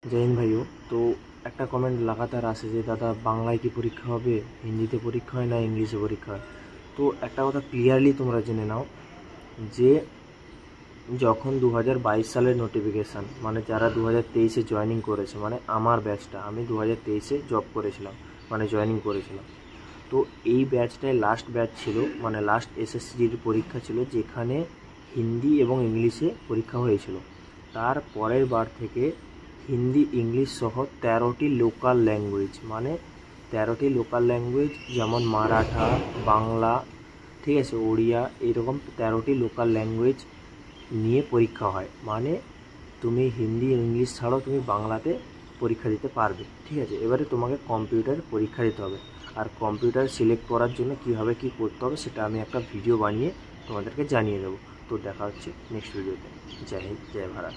जय हिंद भाइयों। तो एक कमेंट लगातार आसे जे दादा बांगलाय की परीक्षा होबे, हिंदीते परीक्षा है ना इंग्लिशे परीक्षा है। तो एक कथा क्लियारलि तोमरा जेने नाओ जे যখন 2022 সালের নোটিফিকেশান মানে যারা 2023-এ জয়েনিং করেছে, মানে আমার ব্যাচটা, আমি 2023-এ জব করেছিলাম, মানে জয়েনিং করেছিলাম। তো এই ব্যাচটাই লাস্ট ব্যাচ ছিল, মানে লাস্ট এসএসসির পরীক্ষা ছিল যেখানে হিন্দি এবং ইংলিশে পরীক্ষা হয়েছিল। তার পরের বার থেকে হিন্দি ইংলিশ সহ 13টি লোকাল ল্যাঙ্গুয়েজ, মানে 13টি লোকাল ল্যাঙ্গুয়েজ যেমন মারাঠা, বাংলা, ঠিক আছে, ওড়িয়া, এইরকম 13টি লোকাল ল্যাঙ্গুয়েজ নিয়ে পরীক্ষা হয়। মানে তুমি হিন্দি ইংলিশ ছাড়াও তুমি বাংলাতে পরীক্ষা দিতে পারবে, ঠিক আছে। এবারে তোমাকে কম্পিউটার পরীক্ষা দিতে হবে, আর কম্পিউটার সিলেক্ট করার জন্য কীভাবে কী করতে হবে সেটা আমি একটা ভিডিও বানিয়ে তোমাদেরকে জানিয়ে দেবো। তো দেখা হচ্ছে নেক্সট ভিডিওতে। জয় হিন্দ, জয় ভারত।